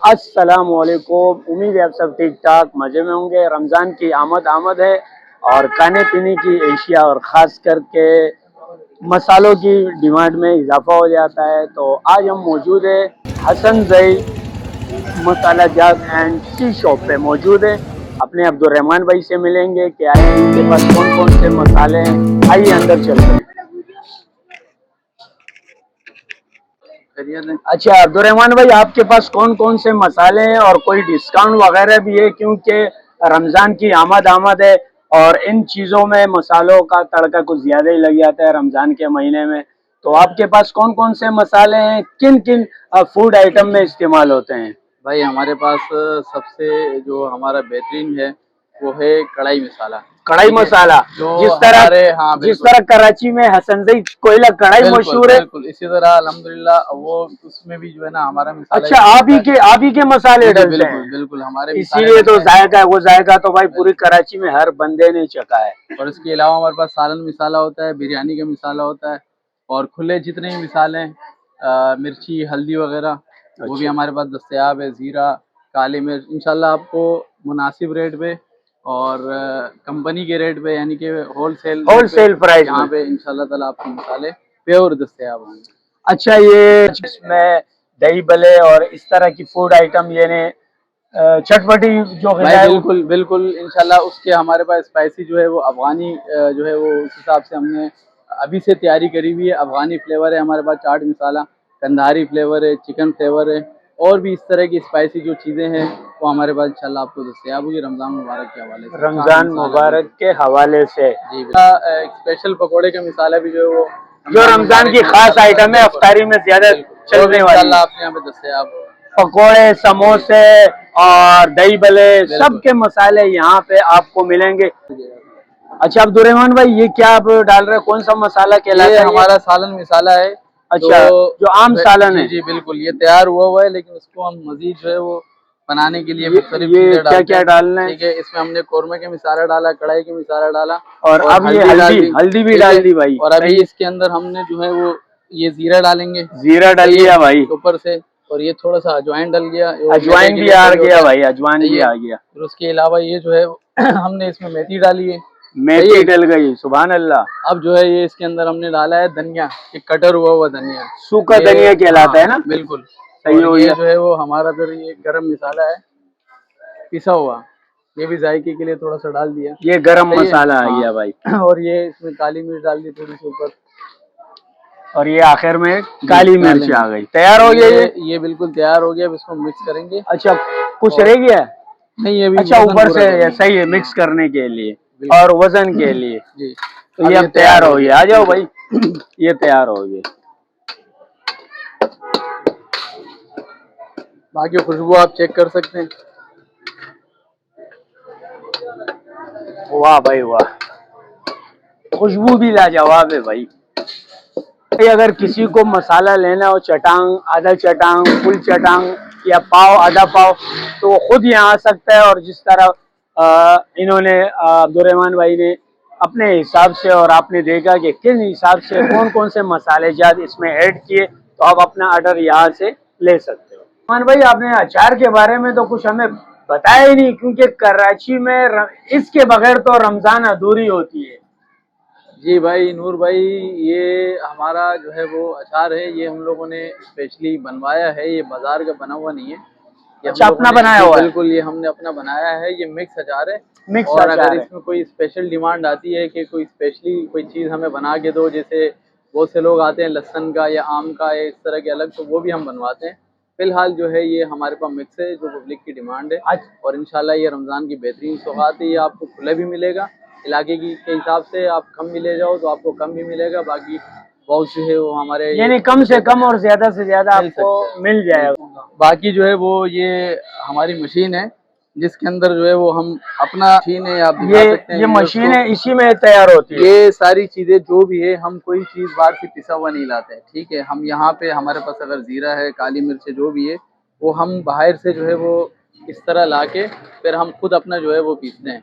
अस्सलाम वालेकुम। उम्मीद है आप सब ठीक ठाक मज़े में होंगे। रमज़ान की आमद है और खाने पीने की एशिया और ख़ास करके मसालों की डिमांड में इजाफा हो जाता है। तो आज हम मौजूद है हसन जई मसाला जात एंड टी शॉप पे मौजूद है। अपने अब्दुर्रहमान भाई से मिलेंगे कि आए इनके पास कौन कौन से मसाले हैं। आइए अंदर चलते हैं। अच्छा अब्दुर्रहमान भाई, आपके पास कौन कौन से मसाले हैं और कोई डिस्काउंट वगैरह भी है? क्योंकि रमज़ान की आमद है और इन चीज़ों में मसालों का तड़का कुछ ज़्यादा ही लग जाता है रमज़ान के महीने में। तो आपके पास कौन कौन से मसाले हैं, किन किन फूड आइटम में इस्तेमाल होते हैं? भाई हमारे पास सबसे जो हमारा बेहतरीन है वो है कढ़ाई मसाला। कढ़ाई मसाला जो जिस तरह कराची में हसन जई कोयला कढ़ाई मशहूर है, बिल्कुल इसी तरह अल्हम्दुलिल्लाह वो उसमें भी जो है ना हमारा मसाला। अच्छा, आप ही के मसाले डलते हैं? बिल्कुल हमारे इसीलिए तो जायका है, वो जायका तो भाई पूरी कराची में हर बंदे ने चखा है। और इसके अलावा हमारे पास सालन मसाला होता है, बिरयानी का मसाला होता है और खुले जितने भी मसाले हैं, मिर्ची हल्दी वगैरह वो भी हमारे पास दस्तयाब है। ज़ीरा, काली मिर्च इंशाल्लाह आपको मुनासिब रेट पे और कंपनी के रेट पे यानी कि होलसेल प्राइस यहाँ पे इंशाल्लाह ताला आपको मसाले प्योर दस्तयाब होंगे। अच्छा, ये इसमें दही भले और इस तरह की फूड आइटम यानी चटपटी जो बिल्कुल बिल्कुल इंशाल्लाह उसके हमारे पास स्पाइसी जो है वो अफगानी जो है वो उस हिसाब से हमने अभी से तैयारी करी हुई है। अफगानी फ्लेवर है हमारे पास, चाट मसाला, कंधारी फ्लेवर है, चिकन फ्लेवर है और भी इस तरह की स्पाइसी जो चीज़ें हैं वो हमारे पास इंशाल्लाह आपको दस्तयाब होगी रमज़ान मुबारक के हवाले से। रमज़ान मुबारक के हवाले से जी स्पेशल पकौड़े का मसाला भी जो है वो जो रमज़ान की खास आइटम है, अफ्तारी में ज्यादा चलने वाली आपके यहाँ पे दस्तयाब पकौड़े, समोसे और दही भले सब के मसाले यहाँ पे आपको मिलेंगे। अच्छा अब्दुर्रहमान भाई, ये क्या आप डाल रहे हैं, कौन सा मसाला कहलाता है? हमारा सालन मसाला है। अच्छा, जो आम सालन है। जी बिल्कुल, ये तैयार हुआ है लेकिन उसको हम मजीद जो है वो बनाने के लिए ये क्या क्या डालना है? ठीक है, इसमें हमने कोरमे के मसाला डाला, कढ़ाई के मसाला डाला और अब ये हल्दी भी डाल दी भाई। और अभी इसके अंदर हमने जो है वो ये जीरा डालेंगे। जीरा डाल दिया भाई ऊपर से, और ये थोड़ा सा अजवाइन डल गया। अजवाइन भी आ गया भाई, अजवाइन भी आ गया। फिर उसके अलावा ये जो है हमने इसमें मेथी डाली है, मेथी डल गई, सुभान अल्लाह। अब जो है ये इसके अंदर हमने डाला है धनिया, ये कटर हुआ धनिया, सूखा धनिया कहलाता है ना? बिल्कुल सही हो गया। जो है वो हमारा फिर ये गरम मसाला है पिसा हुआ, ये भी जायके के लिए थोड़ा सा डाल दिया। ये गरम मसाला आ गया भाई। और ये इसमें काली मिर्च डाल दी थोड़ी सी ऊपर, और ये आखिर में काली मिर्च आ गई। तैयार हो गया ये बिल्कुल तैयार हो गया। अब इसको मिक्स करेंगे। अच्छा, कुछ रह गया? नहीं, ये भी अच्छा, ऊपर से सही है मिक्स करने के लिए और वजन के लिए जी। तो ये अब तैयार हो गया। आ जाओ भाई, ये तैयार हो गया। बाकी खुशबू आप चेक कर सकते हैं। वाह भाई वाह, खुशबू भी लाजवाब है भाई। अगर किसी को मसाला लेना हो, चटांग, आधा चटांग, फुल चटांग या पाव, आधा पाव, तो वो खुद यहाँ आ सकता है। और जिस तरह इन्होंने अब्दुर्रहमान भाई ने अपने हिसाब से, और आपने देखा कि किस हिसाब से कौन कौन से मसाले जात इसमें ऐड किए, तो आप अपना ऑर्डर यहाँ से ले सकते हो। मान भाई, आपने अचार के बारे में तो कुछ हमें बताया ही नहीं, क्योंकि कराची में इसके बगैर तो रमज़ान अधूरी होती है। जी भाई नूर भाई, ये हमारा जो है वो अचार है, ये हम लोगों ने स्पेशली बनवाया है। ये बाजार का बना हुआ नहीं है, ये अच्छा अपना बनाया हुआ है? बिल्कुल, ये हमने अपना बनाया है। ये मिक्स अचार है। मिक्स और अचार अगर है। इसमें कोई स्पेशल डिमांड आती है कि कोई स्पेशली कोई चीज़ हमें बना के दो, जैसे बहुत से लोग आते हैं लहसुन का या आम का या इस तरह के अलग, तो वो भी हम बनवाते हैं। फिलहाल जो है ये हमारे पास मिक्स है जो पब्लिक की डिमांड है। और इंशाल्लाह ये रमज़ान की बेहतरीन सौगात है। ये आपको खुला भी मिलेगा, इलाके की के हिसाब से आप कम भी ले जाओ तो आपको कम भी मिलेगा। बाकी बहुत जो है वो हमारे यानी कम से कम और ज्यादा से ज्यादा आपको मिल जाएगा। बाकी जो है वो ये हमारी मशीन है जिसके अंदर जो है वो हम अपना मशीन है, आप दिखा सकते हैं। ये मशीन है, इसी में तैयार होती है। ये सारी चीजें जो भी है, हम कोई चीज बाहर से पिसा हुआ नहीं लाते हैं, ठीक है। हम यहाँ पे हमारे पास अगर जीरा है, काली मिर्च है, जो भी है वो हम बाहर से जो है वो इस तरह ला के फिर हम खुद अपना जो है वो पीसते हैं।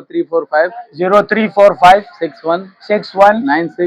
0345 61 96